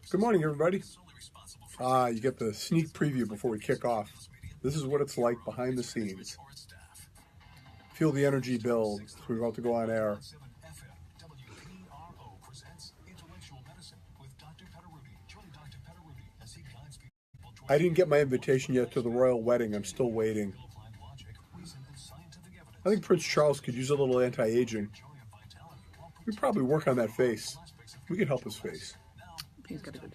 Good morning, everybody. You get the sneak preview before we kick off. This is what it's like behind the scenes. Feel the energy build as we're about to go on air. I didn't get my invitation yet to the royal wedding. I'm still waiting. I think Prince Charles could use a little anti-aging. We'd probably work on that face. We could help his face. He's got a good.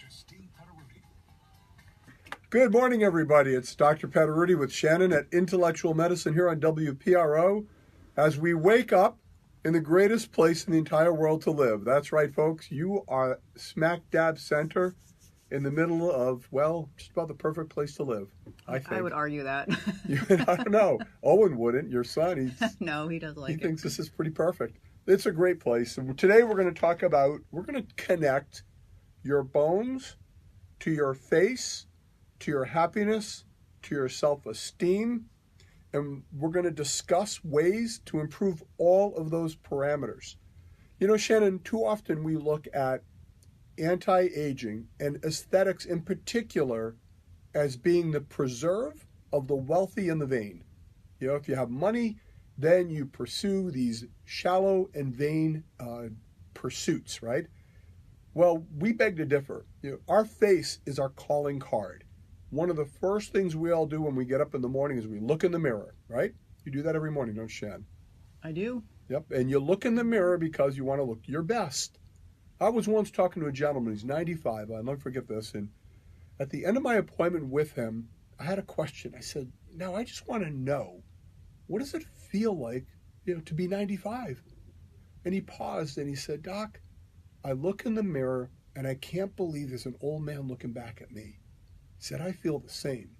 Good morning, everybody. It's Dr. Petteruti with Shannon at Intellectual Medicine here on WPRO as we wake up in the greatest place in the entire world to live. That's right, folks. You are smack dab center in the middle of, well, just about the perfect place to live, I think. I would argue that. I don't know. Owen wouldn't. Your son, no, he doesn't like he it. thinks this is pretty perfect. It's a great place. And today we're going to connect your bones to your face, to your happiness, to your self-esteem, and we're going to discuss ways to improve all of those parameters. You know, Shannon, too often we look at anti-aging and aesthetics in particular as being the preserve of the wealthy and the vain. You know, if you have money, then you pursue these shallow and vain pursuits, right? Well, we beg to differ. You know, our face is our calling card. One of the first things we all do when we get up in the morning is we look in the mirror, right? You do that every morning, don't you, Shan? I do. Yep, and you look in the mirror because you want to look your best. I was once talking to a gentleman, he's 95, I'll never forget this, and at the end of my appointment with him, I had a question. I said, now I just want to know, what does it feel like, you know, to be 95? And he paused and he said, Doc, I look in the mirror and I can't believe there's an old man looking back at me. He said, I feel the same.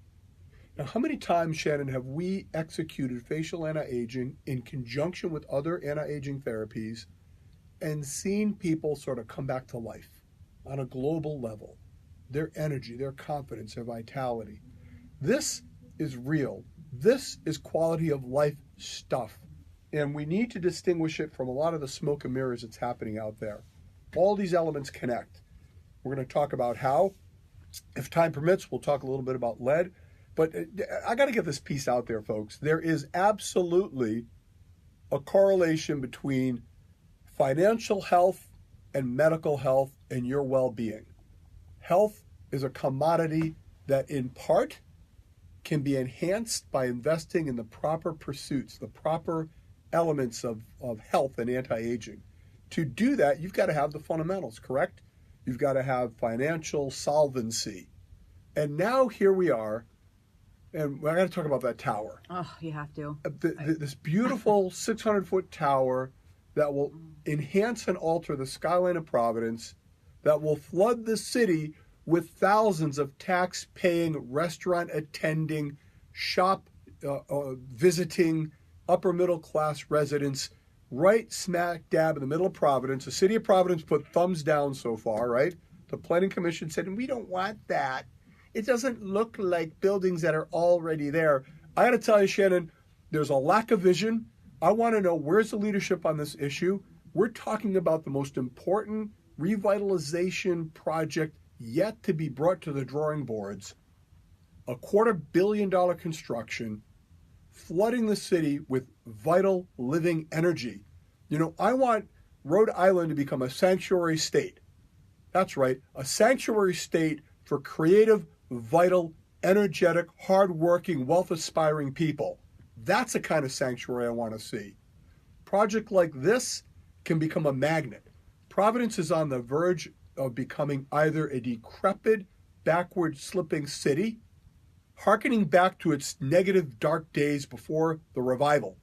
Now, how many times, Shannon, have we executed facial anti-aging in conjunction with other anti-aging therapies and seen people sort of come back to life on a global level? Their energy, their confidence, their vitality. This is real. This is quality of life stuff. And we need to distinguish it from a lot of the smoke and mirrors that's happening out there. All these elements connect. We're going to talk about how. If time permits, we'll talk a little bit about lead. But I got to get this piece out there, folks. There is absolutely a correlation between financial health and medical health and your well-being. Health is a commodity that in part can be enhanced by investing in the proper pursuits, the proper elements of health and anti-aging. To do that, you've got to have the fundamentals, correct? You've got to have financial solvency. And now here we are, and I got to talk about that tower. Oh, you have to. This beautiful 600-foot tower that will enhance and alter the skyline of Providence, that will flood the city with thousands of tax-paying, restaurant-attending, shop-visiting, upper-middle-class residents right smack dab in the middle of Providence. The city of Providence put thumbs down so far, right? The Planning Commission said, we don't want that. It doesn't look like buildings that are already there. I got to tell you, Shannon, there's a lack of vision. I want to know, where's the leadership on this issue? We're talking about the most important revitalization project yet to be brought to the drawing boards. A $250 million construction, flooding the city with vital living energy. You know, I want Rhode Island to become a sanctuary state. That's right, a sanctuary state for creative, vital, energetic, hardworking, wealth-aspiring people. That's the kind of sanctuary I want to see. Project like this can become a magnet. Providence is on the verge of becoming either a decrepit, backward-slipping city, hearkening back to its negative, dark days before the revival,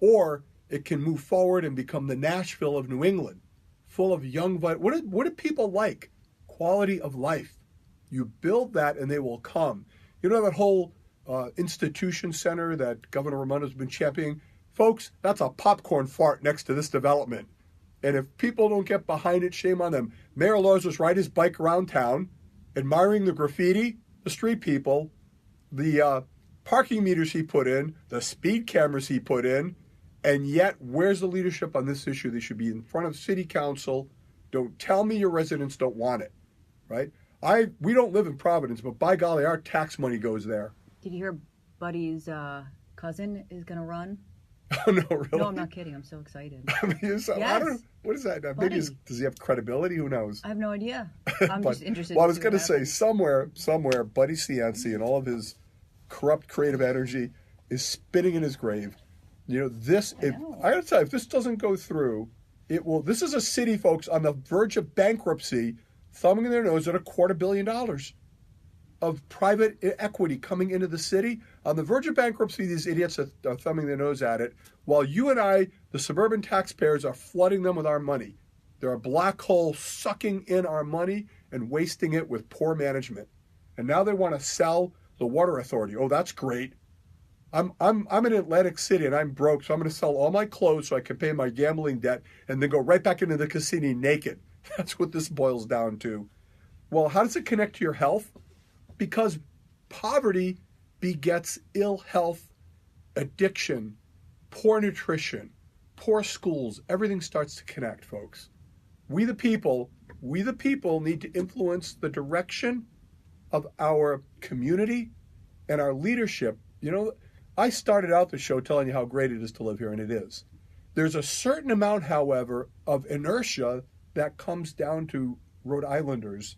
or it can move forward and become the Nashville of New England, full of young, what do people like? Quality of life. You build that and they will come. You know that whole institution center that Governor Raimondo's been championing? Folks, that's a popcorn fart next to this development. And if people don't get behind it, shame on them. Mayor Laws was ride his bike around town, admiring the graffiti, the street people, the parking meters he put in, the speed cameras he put in, and yet where's the leadership on this issue? They should be in front of city council. Don't tell me your residents don't want it. right? We don't live in Providence, but by golly, our tax money goes there. Did you hear Buddy's cousin is going to run? Oh, no, really? No, I'm not kidding. I'm so excited. I mean, I don't know. What is that? Maybe Buddy. does he have credibility? Who knows? I have no idea. I'm But- just interested. Well, I to was see going to what say, happens. somewhere, Buddy Cianci and all of his corrupt creative energy is spinning in his grave. You know, I got to tell you, if this doesn't go through, it will. This is a city, folks, on the verge of bankruptcy, thumbing their nose at $250 million of private equity coming into the city. On the verge of bankruptcy, these idiots are thumbing their nose at it, while you and I, the suburban taxpayers, are flooding them with our money. They're a black hole sucking in our money and wasting it with poor management. And now they want to sell the water authority. Oh, that's great. I'm in Atlantic City and I'm broke, so I'm going to sell all my clothes so I can pay my gambling debt and then go right back into the casino naked. That's what this boils down to. Well, how does it connect to your health? Because poverty begets ill health, addiction, poor nutrition, poor schools. Everything starts to connect, folks. We the people need to influence the direction of our community and our leadership. You know, I started out the show telling you how great it is to live here, and it is. There's a certain amount, however, of inertia that comes down to Rhode Islanders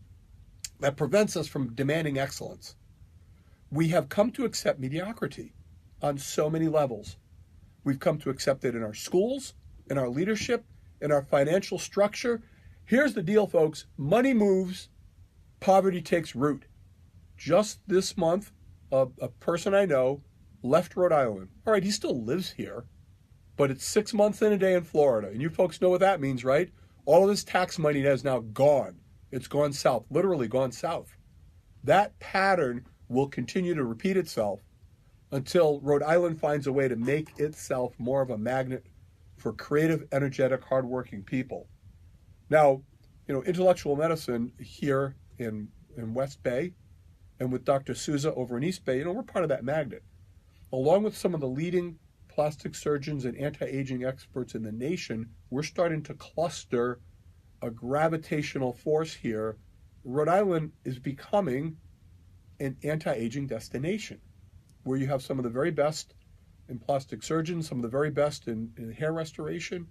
that prevents us from demanding excellence. We have come to accept mediocrity on so many levels. We've come to accept it in our schools, in our leadership, in our financial structure. Here's the deal, folks. Money moves, poverty takes root. Just this month, a person I know left Rhode Island. All right, he still lives here, but it's 6 months and a day in Florida. And you folks know what that means, right? All of this tax money has now gone. It's gone south, literally gone south. That pattern will continue to repeat itself until Rhode Island finds a way to make itself more of a magnet for creative, energetic, hardworking people. Now, you know, intellectual medicine here in West Bay and with Dr. Souza over in East Bay, you know, we're part of that magnet. Along with some of the leading plastic surgeons and anti-aging experts in the nation, we're starting to cluster a gravitational force here. Rhode Island is becoming an anti-aging destination where you have some of the very best in plastic surgeons, some of the very best in hair restoration,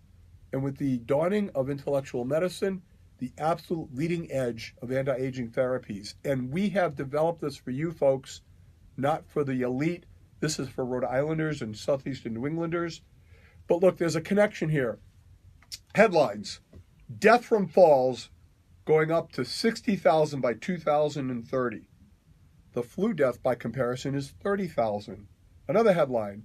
and with the dawning of intellectual medicine, the absolute leading edge of anti-aging therapies. And we have developed this for you folks, not for the elite. This is for Rhode Islanders and Southeastern New Englanders. But look, there's a connection here. Headlines: death from falls going up to 60,000 by 2030. The flu death, by comparison, is 30,000. Another headline: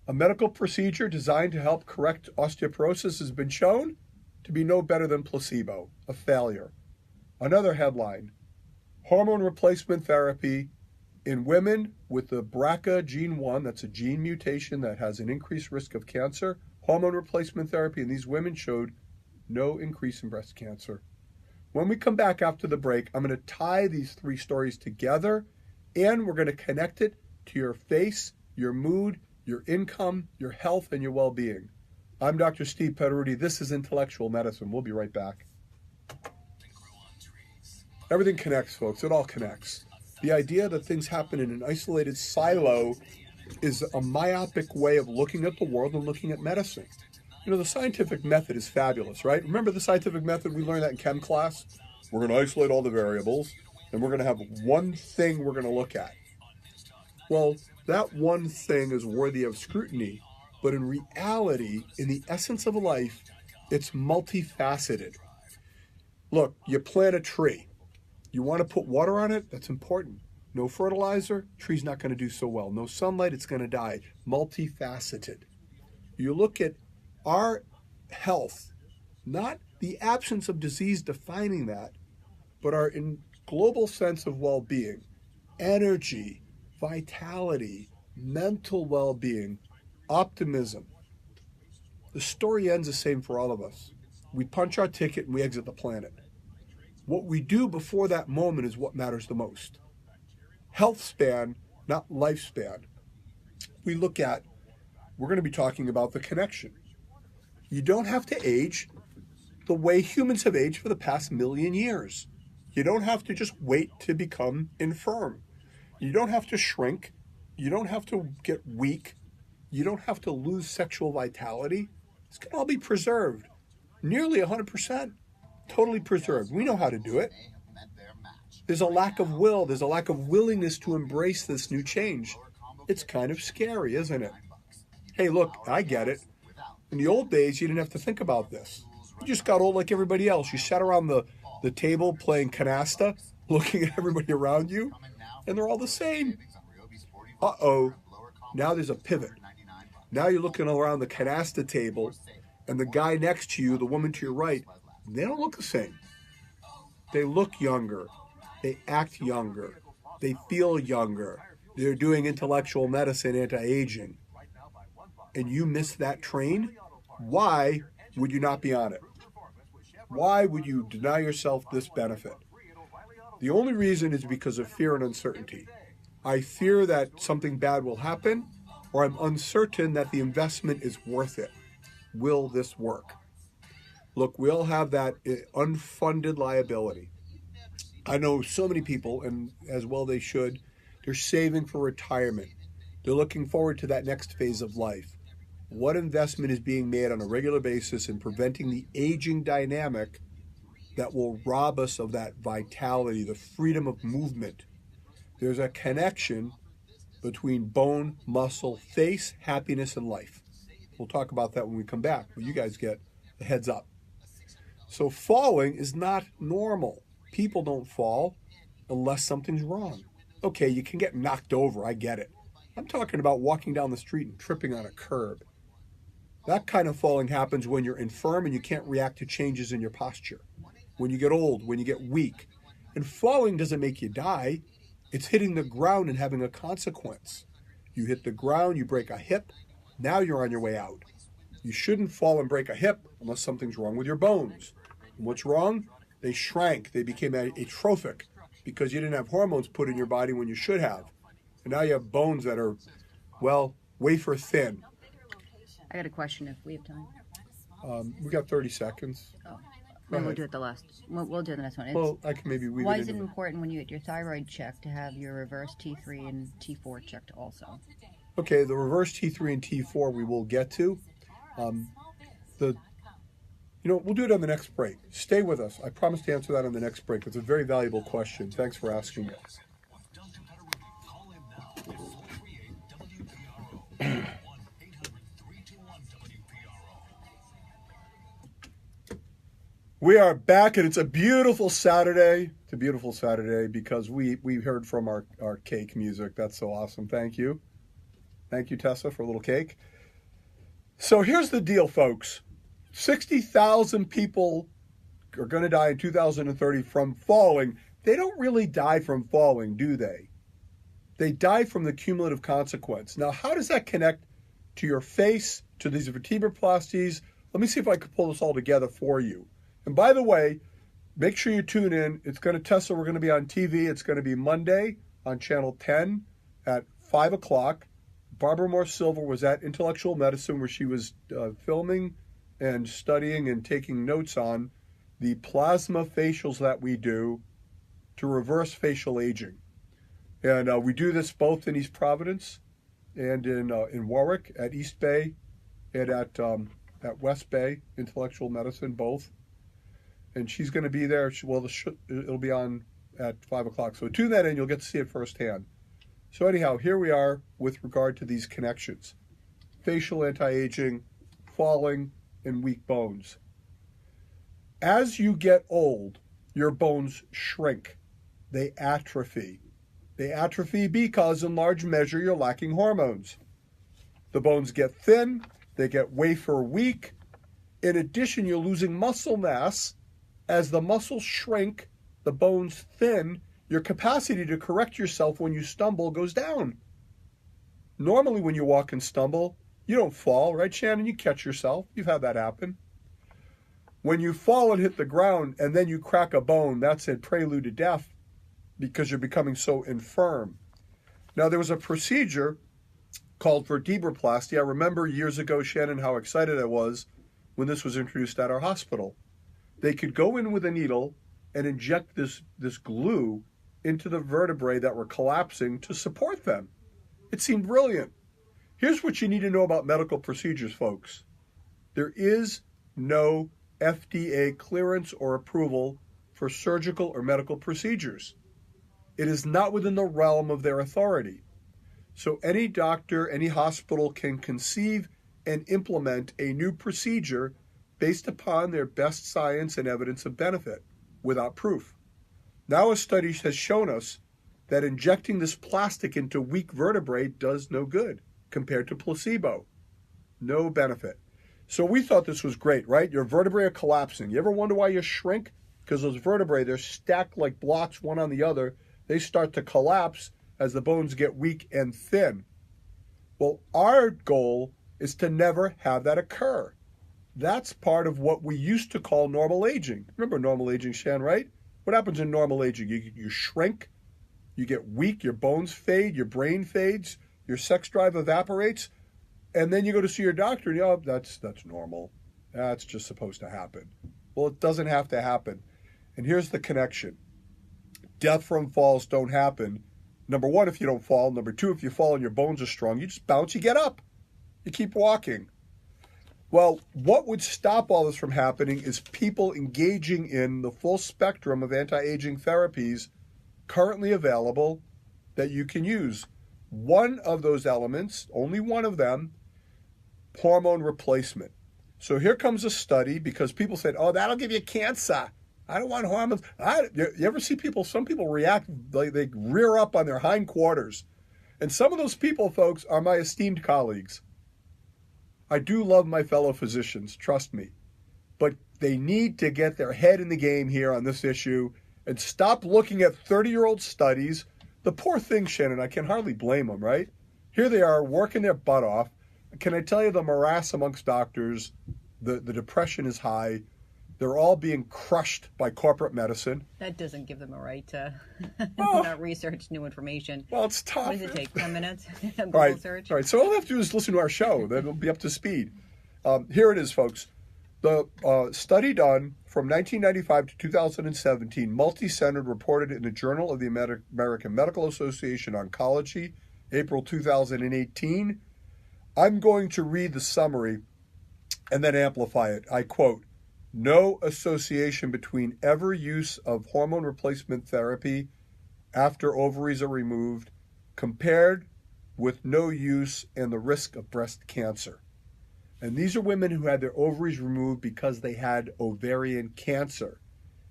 a medical procedure designed to help correct osteoporosis has been shown to be no better than placebo, a failure. Another headline: hormone replacement therapy in women with the BRCA gene 1, that's a gene mutation that has an increased risk of cancer. Hormone replacement therapy in these women showed no increase in breast cancer. When we come back after the break, I'm going to tie these three stories together, and we're going to connect it to your face, your mood, your income, your health, and your well-being. I'm Dr. Steve Petteruti. This is Intellectual Medicine. We'll be right back. Everything connects, folks. It all connects. The idea that things happen in an isolated silo is a myopic way of looking at the world and looking at medicine. You know, the scientific method is fabulous, right? Remember the scientific method? We learned that in chem class. We're going to isolate all the variables, and we're going to have one thing we're going to look at. Well, that one thing is worthy of scrutiny, but in reality, in the essence of life, it's multifaceted. Look, you plant a tree. You want to put water on it? That's important. No fertilizer, tree's not going to do so well. No sunlight, it's going to die. Multifaceted. You look at our health, not the absence of disease defining that, but our global sense of well-being, energy, vitality, mental well-being, optimism. The story ends the same for all of us. We punch our ticket and we exit the planet. What we do before that moment is what matters the most. Health span, not lifespan. We're going to be talking about the connection. You don't have to age the way humans have aged for the past 1,000,000 years. You don't have to just wait to become infirm. You don't have to shrink. You don't have to get weak. You don't have to lose sexual vitality. It's going to all be preserved. Nearly 100%. Totally preserved. We know how to do it. There's a lack of will. There's a lack of willingness to embrace this new change. It's kind of scary, isn't it? Hey, look, I get it. In the old days, you didn't have to think about this. You just got old like everybody else. You sat around the table playing canasta, looking at everybody around you, and they're all the same. Uh-oh. Now there's a pivot. Now you're looking around the canasta table, and the guy next to you, the woman to your right, they don't look the same. They look younger. They act younger. They feel younger. They're doing intellectual medicine, anti-aging. And you miss that train? Why would you not be on it? Why would you deny yourself this benefit? The only reason is because of fear and uncertainty. I fear that something bad will happen, or I'm uncertain that the investment is worth it. Will this work? Look, we all have that unfunded liability. I know so many people, and as well they should, they're saving for retirement. They're looking forward to that next phase of life. What investment is being made on a regular basis in preventing the aging dynamic that will rob us of that vitality, the freedom of movement? There's a connection between bone, muscle, face, happiness, and life. We'll talk about that when we come back, but you guys get a heads up. So falling is not normal. People don't fall unless something's wrong. Okay, you can get knocked over, I get it. I'm talking about walking down the street and tripping on a curb. That kind of falling happens when you're infirm and you can't react to changes in your posture. When you get old, when you get weak. And falling doesn't make you die. It's hitting the ground and having a consequence. You hit the ground, you break a hip, now you're on your way out. You shouldn't fall and break a hip unless something's wrong with your bones. And what's wrong? They shrank. They became atrophic because you didn't have hormones put in your body when you should have. And now you have bones that are, well, wafer thin. I got a question if we have time. We got 30 seconds. Oh, then we'll do it the last. We'll do the next one. Well, I can maybe weave Why it is it into important when you get your thyroid checked to have your reverse T3 and T4 checked also? Okay, the reverse T3 and T4 we will get to. We'll do it on the next break. Stay with us. I promise to answer that on the next break. It's a very valuable question. Thanks for asking it. We are back, and it's a beautiful Saturday. It's a beautiful Saturday because we heard from our cake music. That's so awesome. Thank you. Thank you, Tessa, for a little cake. So here's the deal, folks. 60,000 people are going to die in 2030 from falling. They don't really die from falling, do they? They die from the cumulative consequence. Now, how does that connect to your face, to these vertebroplasties? Let me see if I can pull this all together for you. And by the way, make sure you tune in. It's going to Tessa. We're going to be on TV. It's going to be Monday on Channel 10 at 5 o'clock. Barbara Moore Silver was at Intellectual Medicine where she was filming and studying and taking notes on the plasma facials that we do to reverse facial aging. And we do this both in East Providence and in Warwick, at East Bay and at West Bay, Intellectual Medicine, both. And she's going to be there. It'll be on at 5 o'clock. So tune that in. You'll get to see it firsthand. So anyhow, here we are with regard to these connections. Facial anti-aging, falling, and weak bones. As you get old, your bones shrink. They atrophy. They atrophy because, in large measure, you're lacking hormones. The bones get thin. They get wafer weak. In addition, you're losing muscle mass. As the muscles shrink, the bones thin, your capacity to correct yourself when you stumble goes down. Normally when you walk and stumble, you don't fall, right, Shannon? You catch yourself. You've had that happen. When you fall and hit the ground and then you crack a bone, that's a prelude to death because you're becoming so infirm. Now, there was a procedure called vertebroplasty. I remember years ago, Shannon, how excited I was when this was introduced at our hospital. They could go in with a needle and inject this glue into the vertebrae that were collapsing to support them. It seemed brilliant. Here's what you need to know about medical procedures, folks. There is no FDA clearance or approval for surgical or medical procedures. It is not within the realm of their authority. So any doctor, any hospital can conceive and implement a new procedure based upon their best science and evidence of benefit without proof. Now a study has shown us that injecting this plastic into weak vertebrae does no good compared to placebo. No benefit. So we thought this was great, right? Your vertebrae are collapsing. You ever wonder why you shrink? Because those vertebrae, they're stacked like blocks one on the other. They start to collapse as the bones get weak and thin. Well, our goal is to never have that occur. That's part of what we used to call normal aging. Remember normal aging, Shan, right? What happens in normal aging? You shrink, you get weak, your bones fade, your brain fades, your sex drive evaporates, and then you go to see your doctor and that's normal. That's just supposed to happen. Well, it doesn't have to happen. And here's the connection. Death from falls don't happen. Number one, if you don't fall. Number two, if you fall and your bones are strong, you just bounce, you get up. You keep walking. Well, what would stop all this from happening is people engaging in the full spectrum of anti-aging therapies currently available that you can use. One of those elements, only one of them, hormone replacement. So here comes a study because people said, oh, that'll give you cancer. I don't want hormones. You ever see people, some people react, they rear up on their hindquarters. And some of those people, folks, are my esteemed colleagues. I do love my fellow physicians, trust me. But they need to get their head in the game here on this issue and stop looking at 30-year-old studies. The poor thing, Shannon, I can hardly blame them, right? Here they are working their butt off. Can I tell you the morass amongst doctors, the depression is high. They're all being crushed by corporate medicine. That doesn't give them a right to not research new information. Well, it's tough. What does it take, 10 minutes? Google Right. search? All right. So all they have to do is listen to our show. Then we'll be up to speed. Here it is, folks. The study done from 1995 to 2017, multi-centered, reported in the Journal of the American Medical Association Oncology, April 2018. I'm going to read the summary and then amplify it. I quote, no association between ever use of hormone replacement therapy after ovaries are removed compared with no use and the risk of breast cancer. And these are women who had their ovaries removed because they had ovarian cancer.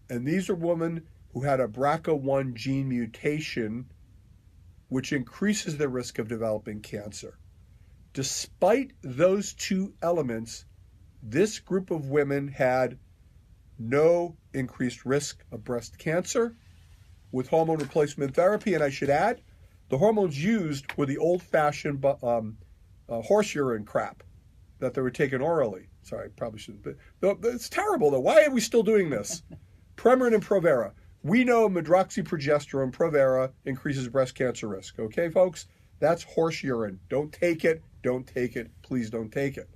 And these are women who had a BRCA1 gene mutation, which increases their risk of developing cancer. Despite those two elements, this group of women had no increased risk of breast cancer with hormone replacement therapy. And I should add, the hormones used were the old-fashioned horse urine crap that they were taking orally. Sorry, I probably shouldn't. But it's terrible, though. Why are we still doing this? Premarin and Provera. We know medroxyprogesterone, Provera, increases breast cancer risk. Okay, folks? That's horse urine. Don't take it. Don't take it. Please don't take it.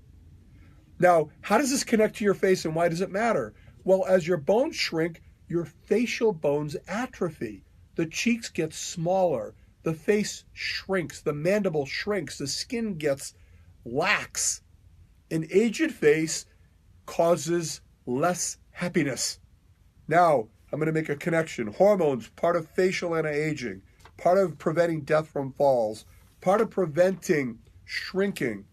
Now, how does this connect to your face and why does it matter? Well, as your bones shrink, your facial bones atrophy. The cheeks get smaller. The face shrinks. The mandible shrinks. The skin gets lax. An aged face causes less happiness. Now, I'm going to make a connection. Hormones, part of facial anti-aging, part of preventing death from falls, part of preventing shrinking.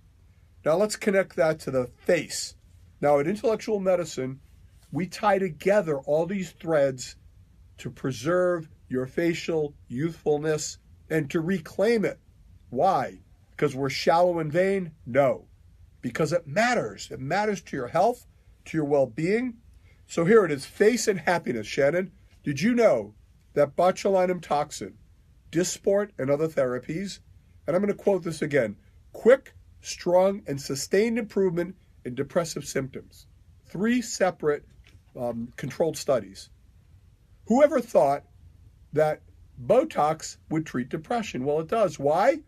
Now let's connect that to the face. Now in intellectual medicine, we tie together all these threads to preserve your facial youthfulness and to reclaim it. Why? Because we're shallow and vain? No. Because it matters. It matters to your health, to your well-being. So here it is, face and happiness, Shannon. Did you know that botulinum toxin, Dysport, and other therapies, and I'm going to quote this again, quick, strong, and sustained improvement in depressive symptoms. 3 separate controlled studies. Whoever thought that Botox would treat depression? Well, it does. Why?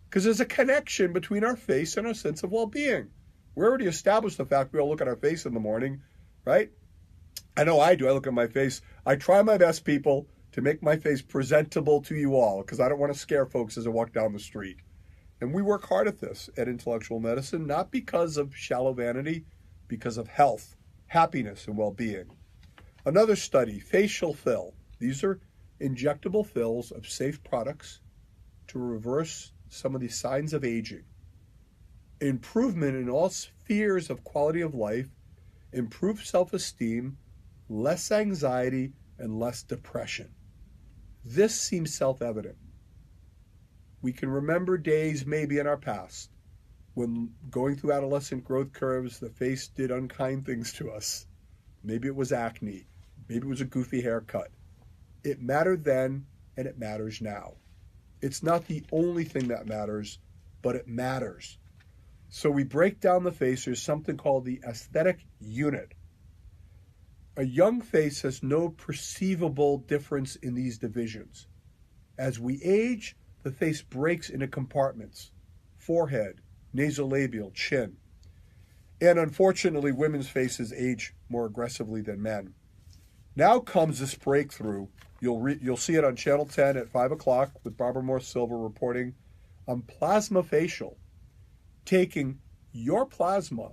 Because there's a connection between our face and our sense of well-being. We already established the fact we all look at our face in the morning, right? I know I do. I look at my face. I try my best, people, to make my face presentable to you all because I don't want to scare folks as I walk down the street. And we work hard at this at Intellectual Medicine, not because of shallow vanity, because of health, happiness, and well-being. Another study, facial fill. These are injectable fills of safe products to reverse some of the signs of aging. Improvement in all spheres of quality of life, improved self-esteem, less anxiety, and less depression. This seems self-evident. We can remember days maybe in our past when going through adolescent growth curves, the face did unkind things to us. Maybe it was acne. Maybe it was a goofy haircut. It mattered then, and it matters now. It's not the only thing that matters, but it matters. So we break down the face. There's something called the aesthetic unit. A young face has no perceivable difference in these divisions. As we age, the face breaks into compartments: forehead, nasolabial, chin. And unfortunately, women's faces age more aggressively than men. Now comes this breakthrough. You'll see it on Channel 10 at 5 o'clock with Barbara Moore-Silver reporting on plasma facial, taking your plasma,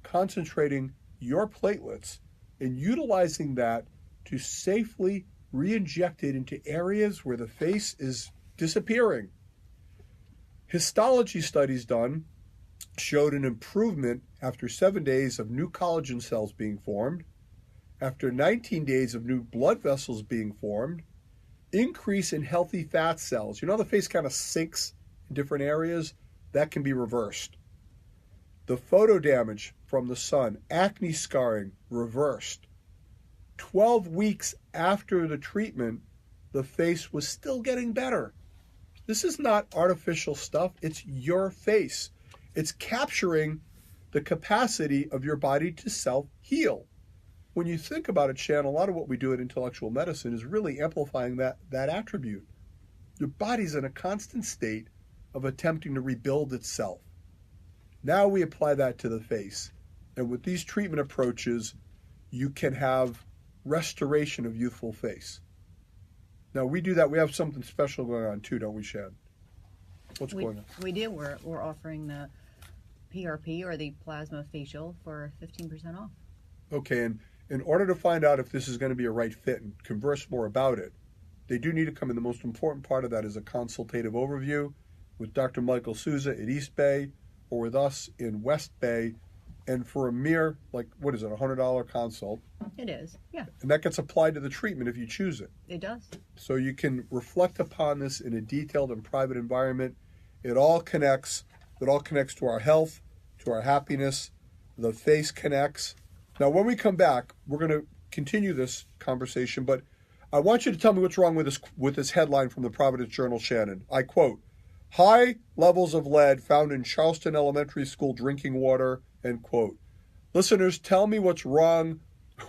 concentrating your platelets, and utilizing that to safely re-inject it into areas where the face is disappearing. Histology studies done showed an improvement after 7 days of new collagen cells being formed, after 19 days of new blood vessels being formed, increase in healthy fat cells. You know, the face kind of sinks in different areas. That can be reversed. The photo damage from the sun, acne scarring, reversed. 12 weeks after the treatment, the face was still getting better. This is not artificial stuff. It's your face. It's capturing the capacity of your body to self-heal. When you think about it, Shan, a lot of what we do at Intellectual Medicine is really amplifying that attribute. Your body's in a constant state of attempting to rebuild itself. Now we apply that to the face. And with these treatment approaches, you can have restoration of youthful face. Now we do that. We have something special going on too, don't we, Shan? What's going on? We do. We're offering the PRP or the plasma facial for 15% off. Okay, and in order to find out if this is going to be a right fit and converse more about it, they do need to come in. The most important part of that is a consultative overview with Dr. Michael Souza at East Bay or with us in West Bay. And for a mere, $100 consult. It is, yeah. And that gets applied to the treatment if you choose it. It does. So you can reflect upon this in a detailed and private environment. It all connects. It all connects to our health, to our happiness. The face connects. Now, when we come back, we're going to continue this conversation, but I want you to tell me what's wrong with this headline from the Providence Journal, Shannon. I quote, "High levels of lead found in Charleston Elementary School drinking water," end quote. Listeners, tell me what's wrong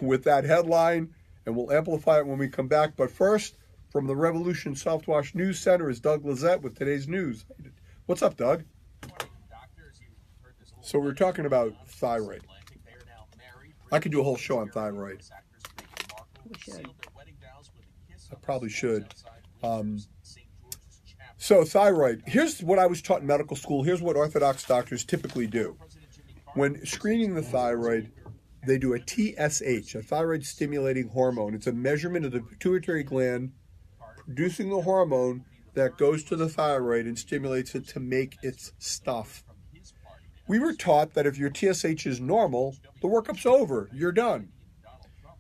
with that headline, and we'll amplify it when we come back. But first, from the Revolution Southwash News Center is Doug Lizette with today's news. What's up, Doug? So we're talking about thyroid. I could do a whole show on thyroid. We should. I probably should. So thyroid, here's what I was taught in medical school. Here's what Orthodox doctors typically do. When screening the thyroid, they do a TSH, a thyroid-stimulating hormone. It's a measurement of the pituitary gland producing the hormone that goes to the thyroid and stimulates it to make its stuff. We were taught that if your TSH is normal, the workup's over. You're done.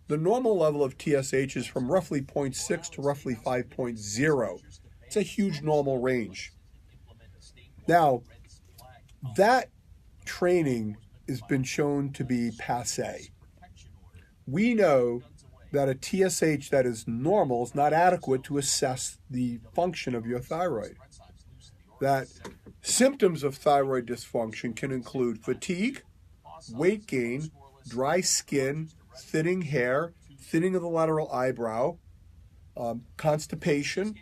The normal level of TSH is from roughly 0.6 to roughly 5.0. It's a huge normal range. Now, that training has been shown to be passé. We know that a TSH that is normal is not adequate to assess the function of your thyroid. That symptoms of thyroid dysfunction can include fatigue, weight gain, dry skin, thinning hair, thinning of the lateral eyebrow, constipation,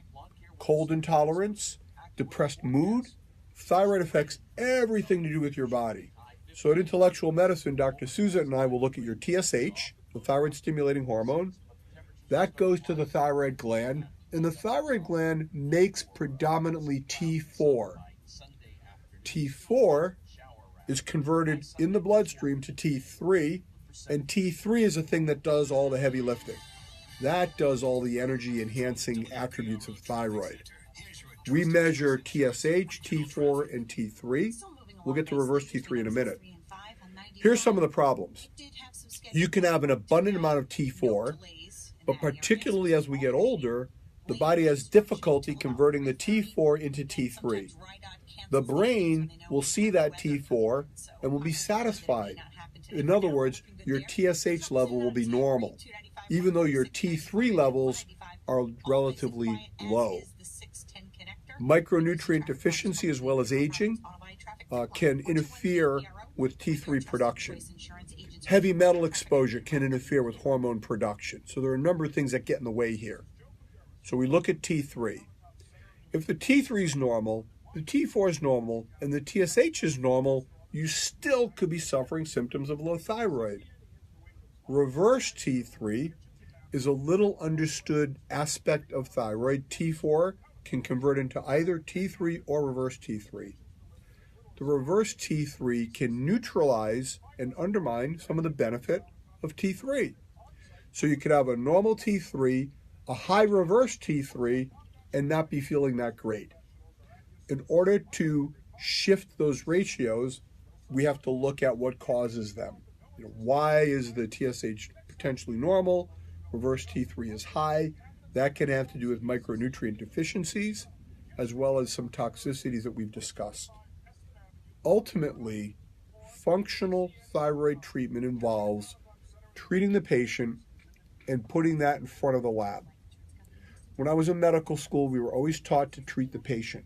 cold intolerance, depressed mood. Thyroid affects everything to do with your body. So at Intellectual Medicine, Dr. Souza and I will look at your TSH, the thyroid stimulating hormone. That goes to the thyroid gland, and the thyroid gland makes predominantly T4. T4 is converted in the bloodstream to T3, and T3 is a thing that does all the heavy lifting. That does all the energy enhancing attributes of thyroid. We measure TSH, T4, and T3. We'll get to reverse T3 in a minute. Here's some of the problems. You can have an abundant amount of T4, but particularly as we get older, the body has difficulty converting the T4 into T3. The brain will see that T4 and will be satisfied. In other words, your TSH level will be normal, even though your T3 levels are relatively low. Micronutrient deficiency as well as aging can interfere with T3 production. Heavy metal exposure can interfere with hormone production. So there are a number of things that get in the way here. So we look at T3. If the T3 is normal, the T4 is normal, and the TSH is normal, you still could be suffering symptoms of low thyroid. Reverse T3 is a little understood aspect of thyroid. T4 can convert into either T3 or reverse T3. The reverse T3 can neutralize and undermine some of the benefit of T3. So you could have a normal T3, a high reverse T3, and not be feeling that great. In order to shift those ratios, we have to look at what causes them. Why is the TSH potentially normal? Reverse T3 is high. That can have to do with micronutrient deficiencies, as well as some toxicities that we've discussed. Ultimately, functional thyroid treatment involves treating the patient and putting that in front of the lab. When I was in medical school, we were always taught to treat the patient.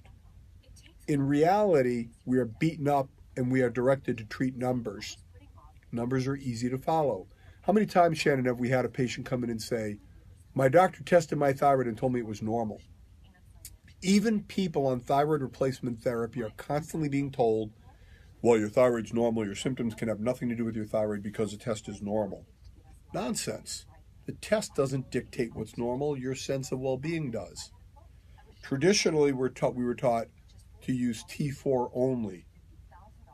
In reality, we are beaten up and we are directed to treat numbers. Numbers are easy to follow. How many times, Shannon, have we had a patient come in and say, my doctor tested my thyroid and told me it was normal? Even people on thyroid replacement therapy are constantly being told, well, your thyroid's normal, your symptoms can have nothing to do with your thyroid because the test is normal. Nonsense. The test doesn't dictate what's normal, your sense of well-being does. Traditionally, we were taught to use T4 only.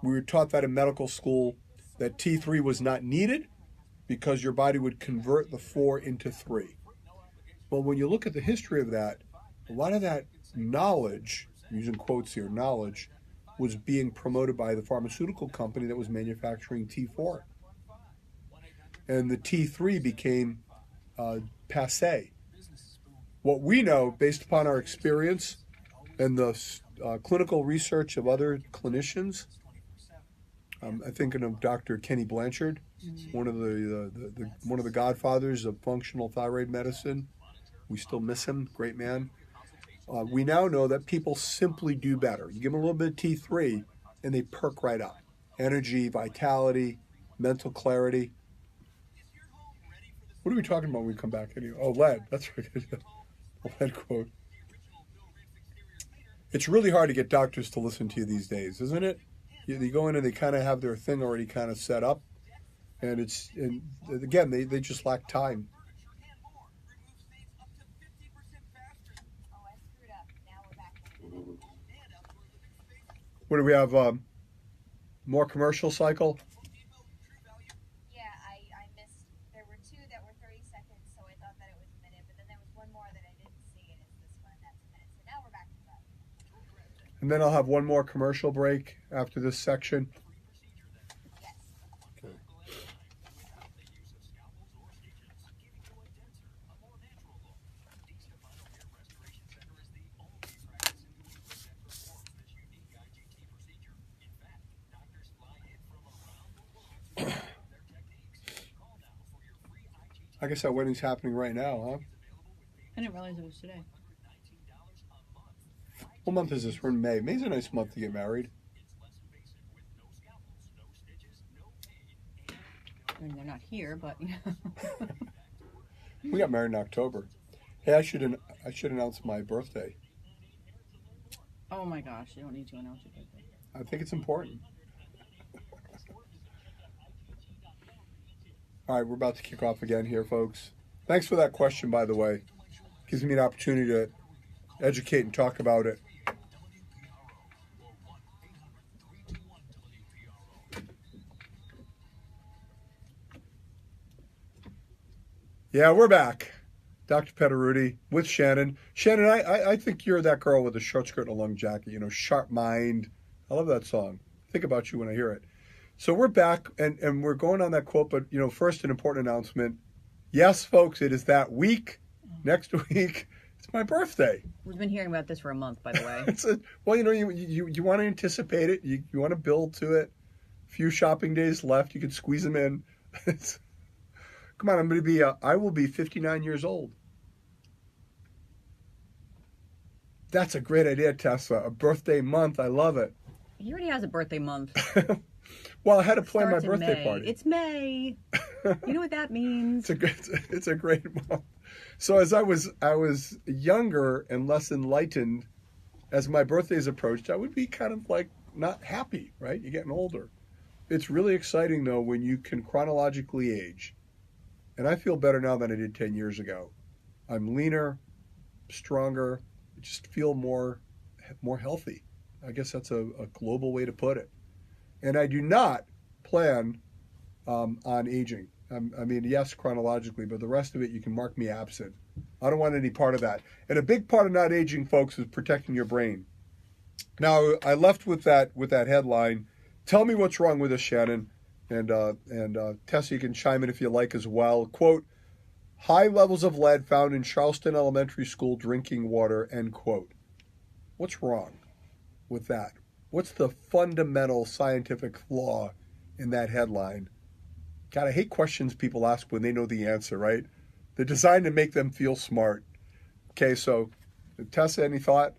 We were taught that in medical school that T3 was not needed because your body would convert the 4 into 3. Well, when you look at the history of that, a lot of that knowledge, using quotes here, knowledge, was being promoted by the pharmaceutical company that was manufacturing T4. And the T3 became passé. What we know, based upon our experience and the clinical research of other clinicians, I think of Dr. Kenny Blanchard, one of the godfathers of functional thyroid medicine. We still miss him, great man. We now know that people simply do better. You give them a little bit of T3, and they perk right up. Energy, vitality, mental clarity. What are we talking about when we come back? Oh, lead. That's right. A lead quote. It's really hard to get doctors to listen to you these days, isn't it? They go in and they kind of have their thing already kind of set up. And again, they just lack time. What do we have? More commercial cycle? Yeah, I missed. There were two that were 30 seconds, so I thought that it was a minute. But then there was one more that I didn't see, and it's this one, and that's a minute. So now we're back to that. And then I'll have one more commercial break after this section. Yes. Okay. I guess that wedding's happening right now, huh? I didn't realize it was today. What month is this? We're in May. May's a nice month to get married. I mean, they're not here, but We got married in October. Hey, I should announce my birthday. Oh my gosh, you don't need to announce your birthday. I think it's important. All right, we're about to kick off again here, folks. Thanks for that question, by the way. Gives me an opportunity to educate and talk about it. Yeah, we're back. Dr. Petteruti with Shannon. Shannon, I think you're that girl with a short skirt and a long jacket, you know, sharp mind. I love that song. I think about you when I hear it. So we're back, and we're going on that quote, but, you know, first an important announcement. Yes, folks, it is that week. Next week, it's my birthday. We've been hearing about this for a month, by the way. Well, you know, you want to anticipate it. You want to build to it. A few shopping days left. You can squeeze them in. Come on, I will be 59 years old. That's a great idea, Tessa. A birthday month. I love it. He already has a birthday month. Well, I had to plan my Starts in birthday May. party. It's May. You know what that means? It's a great month. So as I was younger and less enlightened, as my birthdays approached, I would be kind of like not happy, right? You're getting older. It's really exciting, though, when you can chronologically age. And I feel better now than I did 10 years ago. I'm leaner, stronger, I just feel more healthy. I guess that's a global way to put it. And I do not plan on aging. I mean, yes, chronologically, but the rest of it, you can mark me absent. I don't want any part of that. And a big part of not aging, folks, is protecting your brain. Now, I left with that headline. Tell me what's wrong with us, Shannon. And Tessa, you can chime in if you like as well. Quote, high levels of lead found in Charleston Elementary School drinking water, end quote. What's wrong with that? What's the fundamental scientific flaw in that headline? God, I hate questions people ask when they know the answer, right? They're designed to make them feel smart. Okay, so Tessa, any thought?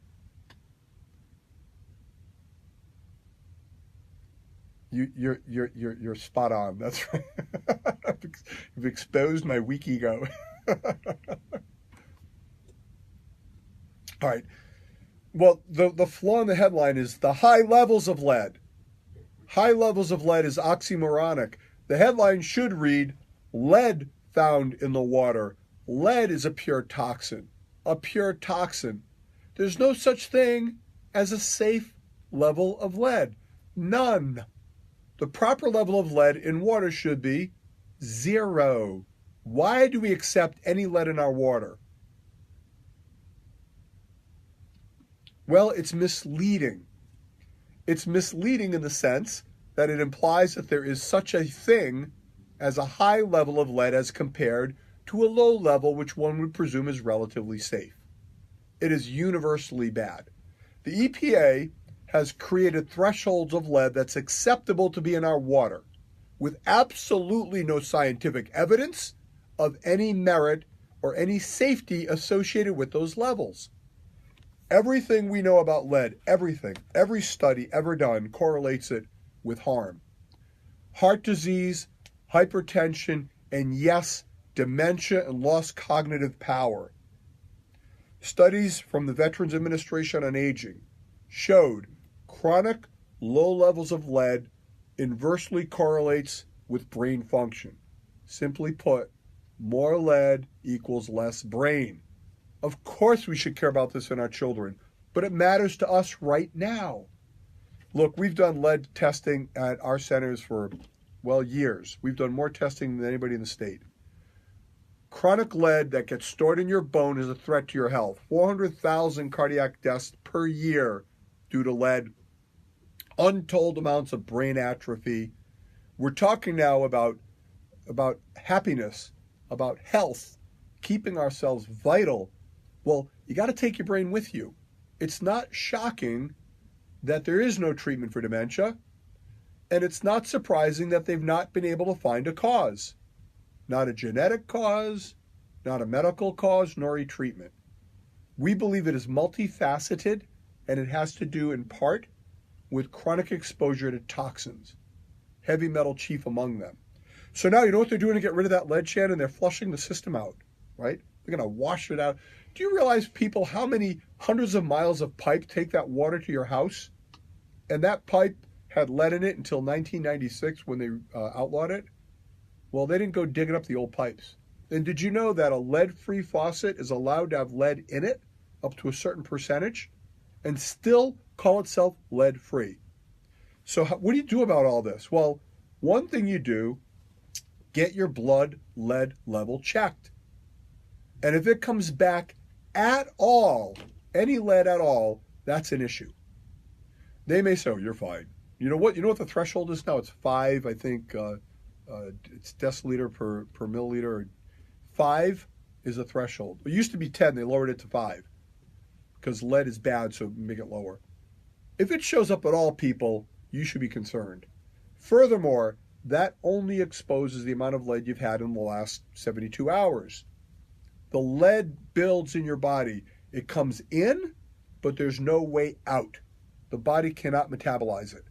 You're spot on. That's right. You've exposed my weak ego. All right. Well, the flaw in the headline is the high levels of lead. High levels of lead is oxymoronic. The headline should read, lead found in the water. Lead is a pure toxin. A pure toxin. There's no such thing as a safe level of lead. None. The proper level of lead in water should be 0. Why do we accept any lead in our water? Well, it's misleading. It's misleading in the sense that it implies that there is such a thing as a high level of lead as compared to a low level, which one would presume is relatively safe. It is universally bad. The EPA has created thresholds of lead that's acceptable to be in our water with absolutely no scientific evidence of any merit or any safety associated with those levels. Everything we know about lead, everything, every study ever done correlates it with harm. Heart disease, hypertension, and yes, dementia and lost cognitive power. Studies from the Veterans Administration on Aging showed chronic low levels of lead inversely correlates with brain function. Simply put, more lead equals less brain. Of course we should care about this in our children, but it matters to us right now. Look, we've done lead testing at our centers for, well, years. We've done more testing than anybody in the state. Chronic lead that gets stored in your bone is a threat to your health. 400,000 cardiac deaths per year due to lead. Untold amounts of brain atrophy. We're talking now about happiness, about health, keeping ourselves vital. Well, you got to take your brain with you. It's not shocking that there is no treatment for dementia, and it's not surprising that they've not been able to find a cause. Not a genetic cause, not a medical cause, nor a treatment. We believe it is multifaceted, and it has to do in part with chronic exposure to toxins, heavy metal chief among them. So now you know what they're doing to get rid of that lead, Shannon? They're flushing the system out, right? They're going to wash it out. Do you realize, people, how many hundreds of miles of pipe take that water to your house? And that pipe had lead in it until 1996 when they outlawed it. Well, they didn't go digging up the old pipes. And did you know that a lead-free faucet is allowed to have lead in it up to a certain percentage and still call itself lead-free? So what do you do about all this? Well, one thing you do, get your blood lead level checked. And if it comes back at all, any lead at all, that's an issue. They may say, oh, you're fine. You know what the threshold is now? It's 5, I think, it's deciliter per milliliter. 5 is a threshold. It used to be 10. They lowered it to 5 because lead is bad, so make it lower. If it shows up at all, people, you should be concerned. Furthermore, that only exposes the amount of lead you've had in the last 72 hours. The lead builds in your body. It comes in, but there's no way out. The body cannot metabolize it.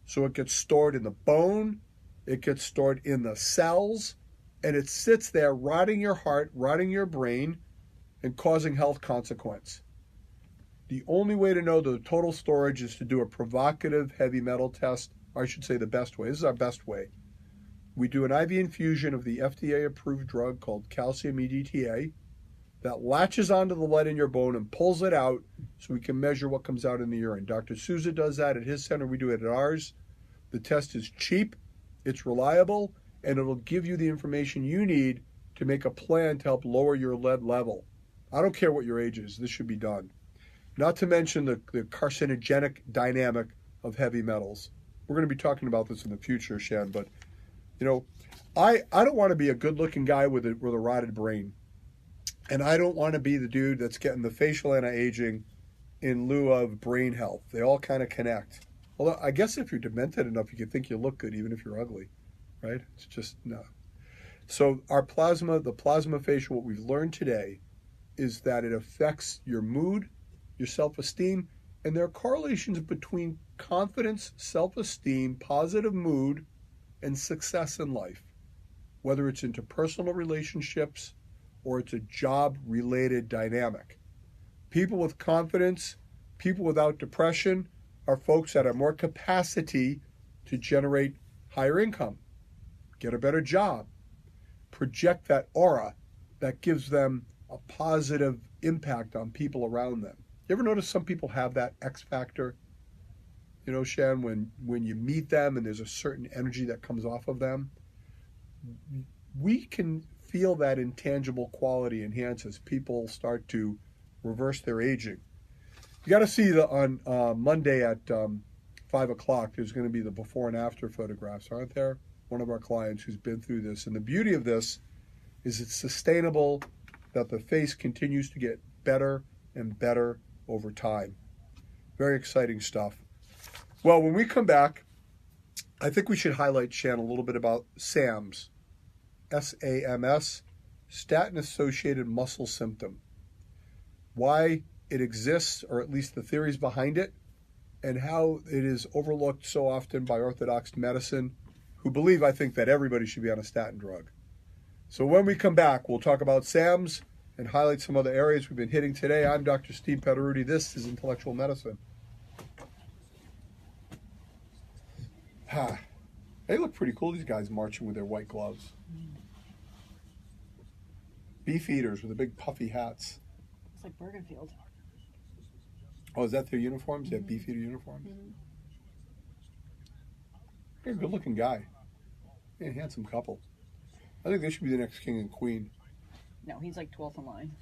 So it gets stored in the bone, it gets stored in the cells, and it sits there rotting your heart, rotting your brain, and causing health consequence. The only way to know the total storage is to do a provocative heavy metal test, or I should say the best way. This is our best way. We do an IV infusion of the FDA-approved drug called calcium EDTA that latches onto the lead in your bone and pulls it out so we can measure what comes out in the urine. Dr. Souza does that at his center. We do it at ours. The test is cheap, it's reliable, and it'll give you the information you need to make a plan to help lower your lead level. I don't care what your age is. This should be done. Not to mention the carcinogenic dynamic of heavy metals. We're going to be talking about this in the future, Shan, but you know, I don't want to be a good-looking guy with a rotted brain. And I don't want to be the dude that's getting the facial anti-aging in lieu of brain health. They all kind of connect. Although I guess if you're demented enough, you can think you look good even if you're ugly, right? It's just, no. So the plasma facial, what we've learned today is that it affects your mood, your self-esteem, and there are correlations between confidence, self-esteem, positive mood, and success in life, whether it's interpersonal relationships or it's a job-related dynamic. People with confidence, people without depression, are folks that have more capacity to generate higher income, get a better job, project that aura that gives them a positive impact on people around them. You ever notice some people have that X factor? You know, Shan, when you meet them and there's a certain energy that comes off of them, we can feel that intangible quality enhance as people start to reverse their aging. You got to see on Monday at 5 o'clock, there's going to be the before and after photographs, aren't there? One of our clients who's been through this. And the beauty of this is it's sustainable, that the face continues to get better and better over time. Very exciting stuff. Well, when we come back, I think we should highlight, Shan, a little bit about SAMS, SAMS, statin-associated muscle symptom. Why it exists, or at least the theories behind it, and how it is overlooked so often by orthodox medicine, who believe, I think, that everybody should be on a statin drug. So when we come back, we'll talk about SAMS and highlight some other areas we've been hitting today. I'm Dr. Steve Petteruti. This is Intellectual Medicine. They look pretty cool, these guys marching with their white gloves. Beef eaters with the big puffy hats. It's like Bergenfield. Oh, is that their uniforms? They have beef eater uniforms? They're a good-looking guy. Yeah, handsome couple. I think they should be the next king and queen. No, he's like 12th in line.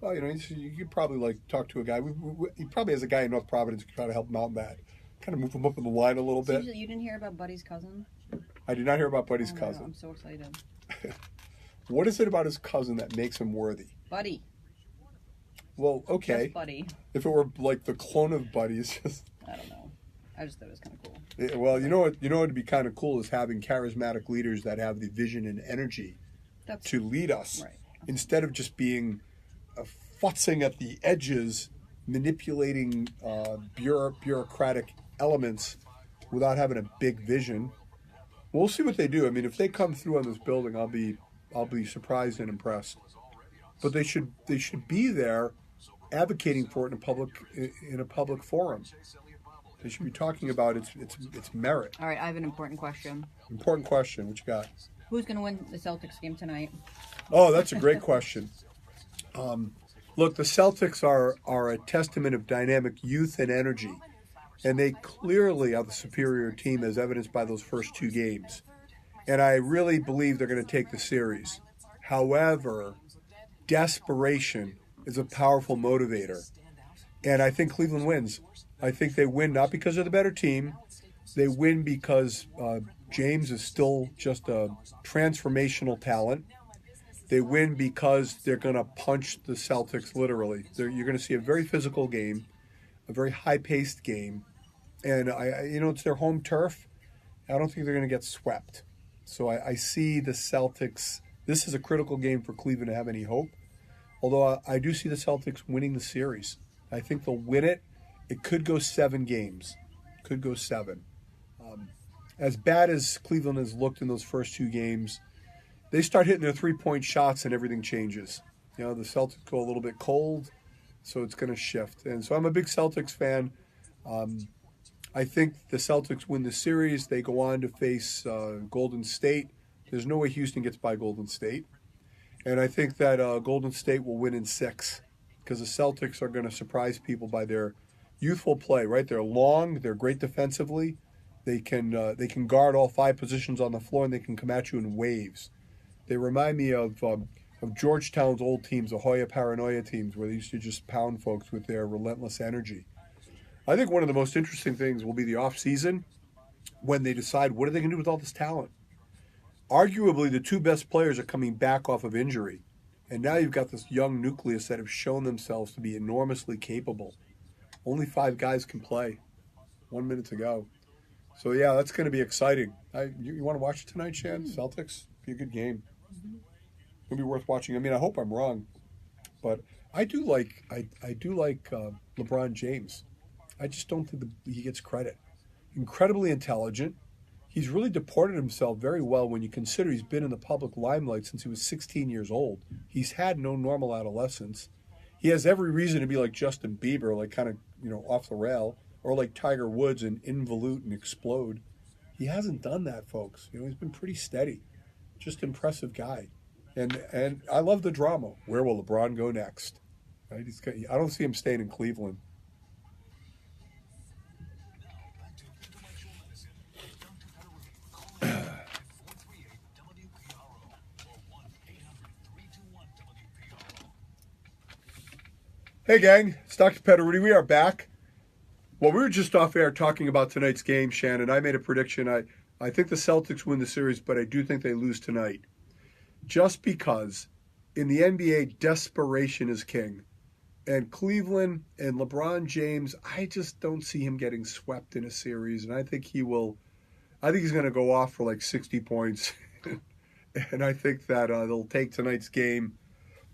Well, you know, you could probably talk to a guy. He probably has a guy in North Providence who could try to help him out in that. Kind of move him up in the line a little bit. You didn't hear about Buddy's cousin? I did not hear about Buddy's cousin. I'm so excited. What is it about his cousin that makes him worthy? Buddy. Well, okay. Just Buddy. If it were like the clone of Buddy, it's just... I don't know. I just thought it was kind of cool. Yeah, well, you know what would be kind of cool is having charismatic leaders that have the vision and energy to lead us. Right. Instead of just being futzing at the edges, manipulating bureaucratic elements without having a big vision. We'll see what they do. I mean, if they come through on this building, I'll be surprised and impressed. But they should be there advocating for it in a public forum. They should be talking about its merit. All right, I have an important question. Important question. What you got? Who's going to win the Celtics game tonight? Oh, that's a great question. Look, the Celtics are a testament of dynamic youth and energy, and they clearly are the superior team as evidenced by those first 2 games. And I really believe they're going to take the series. However, desperation is a powerful motivator. And I think Cleveland wins. I think they win not because they're the better team. They win because James is still just a transformational talent. They win because they're going to punch the Celtics literally. You're going to see a very physical game, a very high-paced game. And, it's their home turf. I don't think they're going to get swept. So I see the Celtics. This is a critical game for Cleveland to have any hope. Although I do see the Celtics winning the series. I think they'll win it. It could go 7 games. Could go 7. As bad as Cleveland has looked in those first 2 games, they start hitting their 3-point shots and everything changes. The Celtics go a little bit cold, so it's going to shift. And so I'm a big Celtics fan. I think the Celtics win the series. They go on to face Golden State. There's no way Houston gets by Golden State. And I think that Golden State will win in 6 because the Celtics are going to surprise people by their youthful play, right? They're long. They're great defensively. They can guard all 5 positions on the floor, and they can come at you in waves. They remind me of Georgetown's old teams, the Hoya Paranoia teams, where they used to just pound folks with their relentless energy. I think one of the most interesting things will be the off-season when they decide what are they going to do with all this talent. Arguably, the 2 best players are coming back off of injury. And now you've got this young nucleus that have shown themselves to be enormously capable. Only 5 guys can play. 1 minute to go. So, yeah, that's going to be exciting. You want to watch it tonight, Shan? Celtics? Be a good game. It'll be worth watching. I mean, I hope I'm wrong. But I do like LeBron James. I just don't think he gets credit. Incredibly intelligent. He's really deported himself very well when you consider he's been in the public limelight since he was 16 years old. He's had no normal adolescence. He has every reason to be like Justin Bieber, like kind of, off the rail, or like Tiger Woods and involute and explode. He hasn't done that, folks. He's been pretty steady. Just impressive guy. And I love the drama. Where will LeBron go next? Right? I don't see him staying in Cleveland. Hey gang, it's Dr. Petteruti. We are back. Well, we were just off air talking about tonight's game, Shannon. I made a prediction. I think the Celtics win the series, but I do think they lose tonight. Just because in the NBA, desperation is king. And Cleveland and LeBron James, I just don't see him getting swept in a series. And I think he's going to go off for like 60 points. And I think that they'll take tonight's game.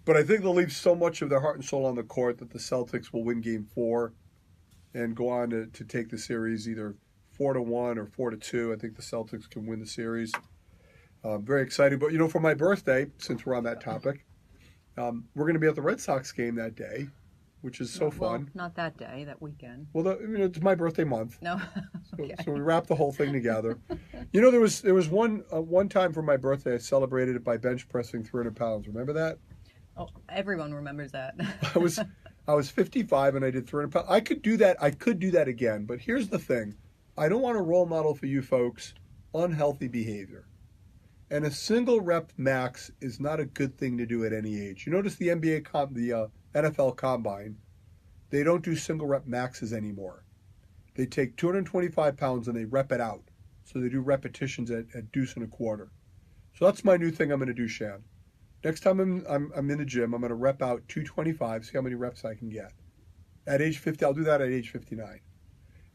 But I think they'll leave so much of their heart and soul on the court that the Celtics will win Game 4 and go on to take the series either 4-1 or 4-2. I think the Celtics can win the series. Very excited. But, for my birthday, since we're on that topic, we're going to be at the Red Sox game that day, which is so fun. Well, not that day, that weekend. Well, it's my birthday month. No. Okay. So we wrap the whole thing together. There was one time for my birthday I celebrated it by bench pressing 300 pounds. Remember that? Oh, everyone remembers that. I was 55 and I did 300 pounds. I could do that again. But here's the thing. I don't want to role model for you folks unhealthy behavior. And a single rep max is not a good thing to do at any age. You notice the NFL Combine, they don't do single rep maxes anymore. They take 225 pounds and they rep it out. So they do repetitions at deuce and a quarter. So that's my new thing I'm going to do, Shan. Next time I'm in the gym, I'm going to rep out 225, see how many reps I can get. At age 50, I'll do that at age 59.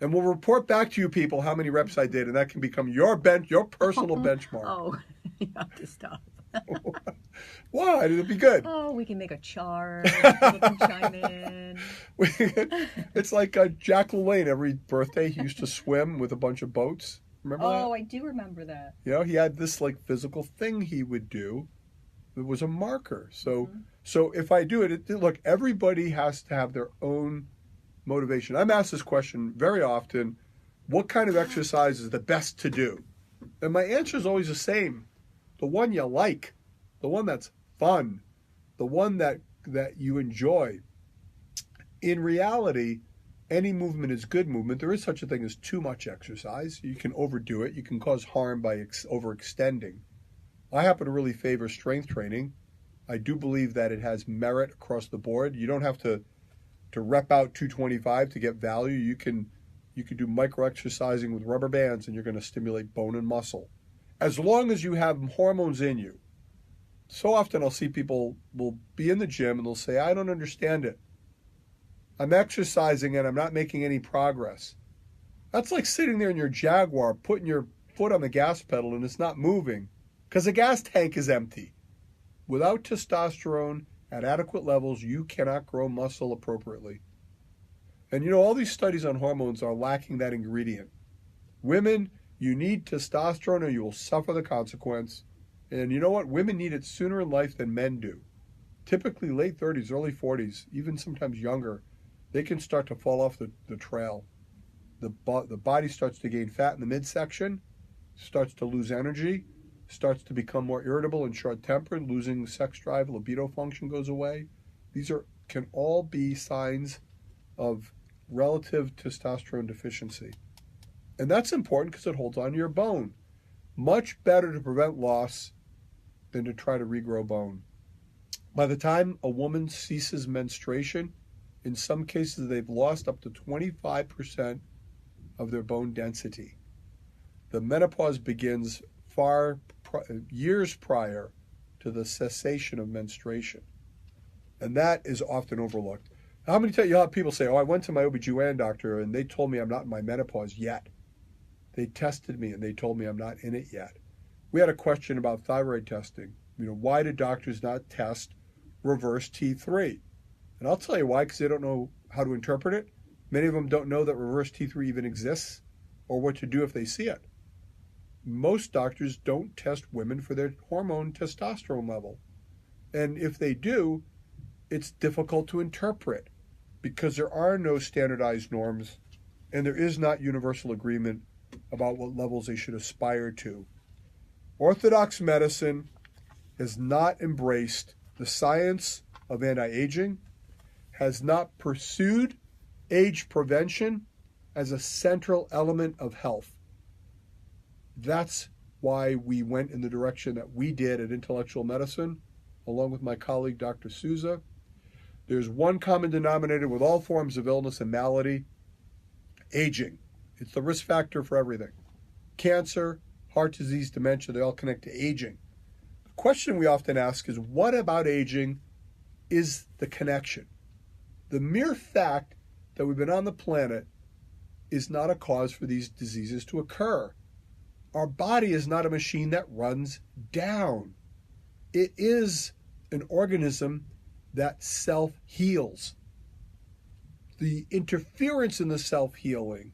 And we'll report back to you people how many reps I did, and that can become your personal benchmark. Oh, you have to stop. Why? It'll be good. Oh, we can make a chart. People can chime in. It's like Jack LaLanne. Every birthday, he used to swim with a bunch of boats. Remember that? Oh, I do remember that. He had this physical thing he would do. It was a marker. So if I do it, look, everybody has to have their own motivation. I'm asked this question very often, what kind of exercise is the best to do? And my answer is always the same. the one you like, the one that's fun, the one that you enjoy. In reality, any movement is good movement. There is such a thing as too much exercise. You can overdo it. You can cause harm by overextending. I happen to really favor strength training. I do believe that it has merit across the board. You don't have to rep out 225 to get value. You can do micro exercising with rubber bands and you're going to stimulate bone and muscle. As long as you have hormones in you. So often I'll see people will be in the gym and they'll say, I don't understand it. I'm exercising and I'm not making any progress. That's like sitting there in your Jaguar, putting your foot on the gas pedal and it's not moving because the gas tank is empty. Without testosterone at adequate levels, you cannot grow muscle appropriately. And all these studies on hormones are lacking that ingredient. Women, you need testosterone or you will suffer the consequence. And you know what? Women need it sooner in life than men do. Typically late 30s, early 40s, even sometimes younger, they can start to fall off the trail. The body starts to gain fat in the midsection, starts to lose energy, starts to become more irritable and short-tempered, losing sex drive, libido function goes away. These can all be signs of relative testosterone deficiency. And that's important because it holds on to your bone. Much better to prevent loss than to try to regrow bone. By the time a woman ceases menstruation, in some cases they've lost up to 25% of their bone density. The menopause begins years prior to the cessation of menstruation. And that is often overlooked. How many times you have people say, I went to my OBGYN doctor and they told me I'm not in my menopause yet. They tested me and they told me I'm not in it yet. We had a question about thyroid testing. Why do doctors not test reverse T3? And I'll tell you why, because they don't know how to interpret it. Many of them don't know that reverse T3 even exists or what to do if they see it. Most doctors don't test women for their hormone testosterone level. And if they do, it's difficult to interpret because there are no standardized norms and there is not universal agreement about what levels they should aspire to. Orthodox medicine has not embraced the science of anti-aging, has not pursued age prevention as a central element of health. That's why we went in the direction that we did at Intellectual Medicine, along with my colleague, Dr. Souza. There's one common denominator with all forms of illness and malady: aging. It's the risk factor for everything. Cancer, heart disease, dementia, they all connect to aging. The question we often ask is, what about aging is the connection? The mere fact that we've been on the planet is not a cause for these diseases to occur. Our body is not a machine that runs down. It is an organism that self-heals. The interference in the self-healing,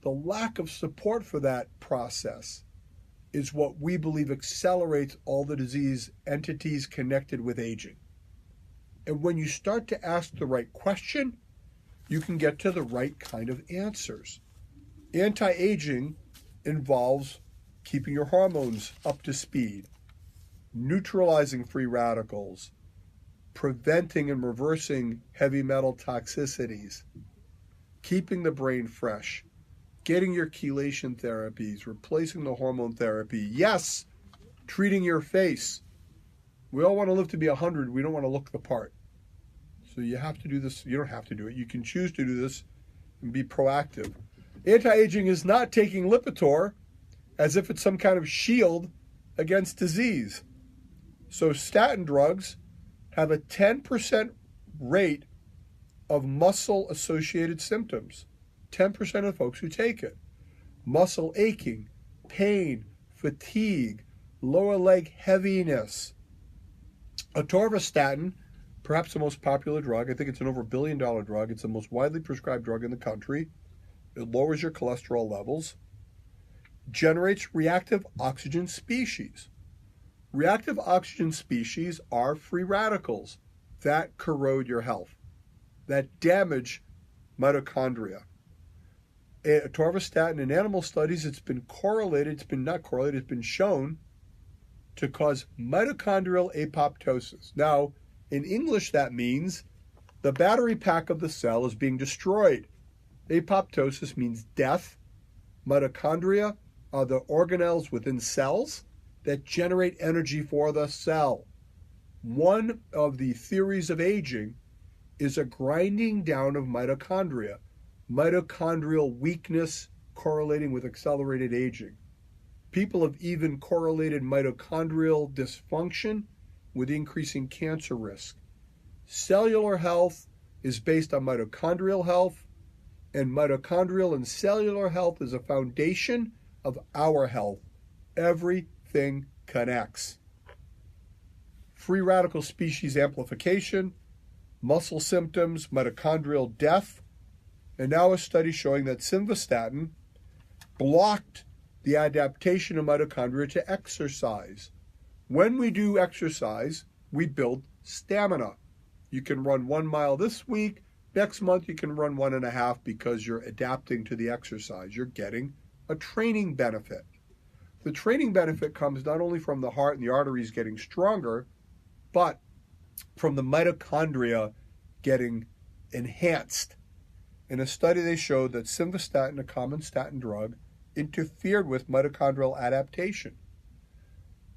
the lack of support for that process, is what we believe accelerates all the disease entities connected with aging. And when you start to ask the right question, you can get to the right kind of answers. Anti-aging involves keeping your hormones up to speed, neutralizing free radicals, preventing and reversing heavy metal toxicities, keeping the brain fresh, getting your chelation therapies, replacing the hormone therapy. Yes, treating your face. We all want to live to be 100. We don't want to look the part. So you have to do this. You don't have to do it. You can choose to do this and be proactive. Anti-aging is not taking Lipitor as if it's some kind of shield against disease. So statin drugs have a 10% rate of muscle-associated symptoms. 10% of folks who take it. Muscle aching, pain, fatigue, lower leg heaviness. Atorvastatin, perhaps the most popular drug. I think it's an over $1 billion drug. It's the most widely prescribed drug in the country. It lowers your cholesterol levels. Generates reactive oxygen species. Reactive oxygen species are free radicals that corrode your health, that damage mitochondria. Atorvastatin in animal studies, it's been shown to cause mitochondrial apoptosis. Now, in English, that means the battery pack of the cell is being destroyed. Apoptosis means death. Mitochondria are the organelles within cells that generate energy for the cell. One of the theories of aging is a grinding down of mitochondria, mitochondrial weakness correlating with accelerated aging. People have even correlated mitochondrial dysfunction with increasing cancer risk. Cellular health is based on mitochondrial health, and mitochondrial and cellular health is a foundation of our health. Everything connects. Free radical species amplification, muscle symptoms, mitochondrial death, and now a study showing that simvastatin blocked the adaptation of mitochondria to exercise. When we do exercise, we build stamina. You can run 1 mile this week. Next month, you can run 1.5 because you're adapting to the exercise. You're getting a training benefit. The training benefit comes not only from the heart and the arteries getting stronger, but from the mitochondria getting enhanced. In a study, they showed that simvastatin, a common statin drug, interfered with mitochondrial adaptation.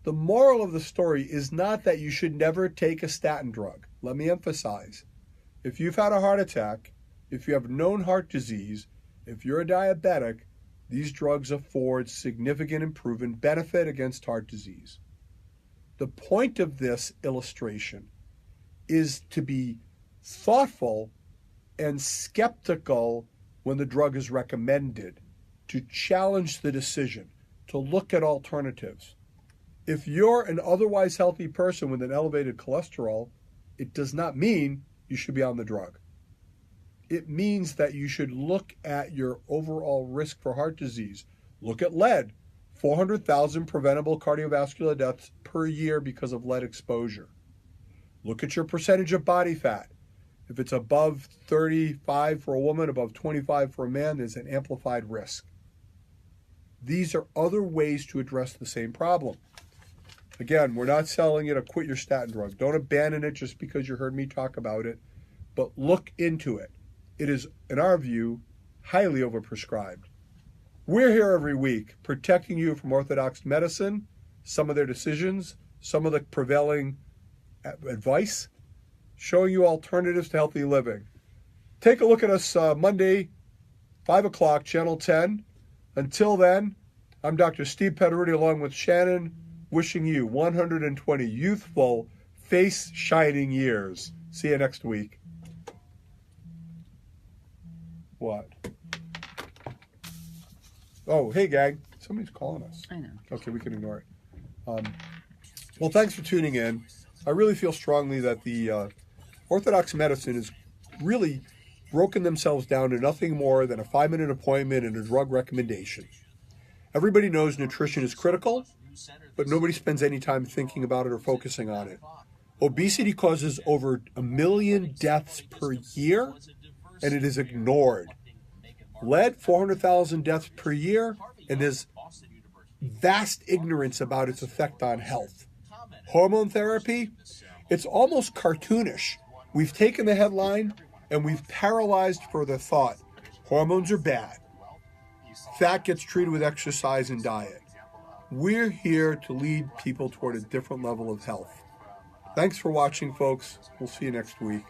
The moral of the story is not that you should never take a statin drug. Let me emphasize. If you've had a heart attack, if you have known heart disease, if you're a diabetic, these drugs afford significant and proven benefit against heart disease. The point of this illustration is to be thoughtful and skeptical when the drug is recommended, to challenge the decision, to look at alternatives. If you're an otherwise healthy person with an elevated cholesterol, it does not mean you should be on the drug. It means that you should look at your overall risk for heart disease. Look at lead. 400,000 preventable cardiovascular deaths per year because of lead exposure. Look at your percentage of body fat. If it's above 35 for a woman, above 25 for a man, there's an amplified risk. These are other ways to address the same problem. Again, we're not selling you to quit your statin drug. Don't abandon it just because you heard me talk about it, but look into it. It is, in our view, highly overprescribed. We're here every week protecting you from orthodox medicine, some of their decisions, some of the prevailing advice, showing you alternatives to healthy living. Take a look at us Monday, 5 o'clock, Channel 10. Until then, I'm Dr. Steve Petteruti along with Shannon, wishing you 120 youthful, face-shining years. See you next week. What? Oh, hey, gang. Somebody's calling us. I know. Okay, we can ignore it. Well, thanks for tuning in. I really feel strongly that the Orthodox medicine has really broken themselves down to nothing more than a 5-minute appointment and a drug recommendation. Everybody knows nutrition is critical, but nobody spends any time thinking about it or focusing on it. Obesity causes over 1 million deaths per year, and it is ignored. Lead, 400,000 deaths per year, and there's vast ignorance about its effect on health. Hormone therapy, it's almost cartoonish. We've taken the headline and we've paralyzed further thought. Hormones are bad. Fat gets treated with exercise and diet. We're here to lead people toward a different level of health. Thanks for watching, folks. We'll see you next week.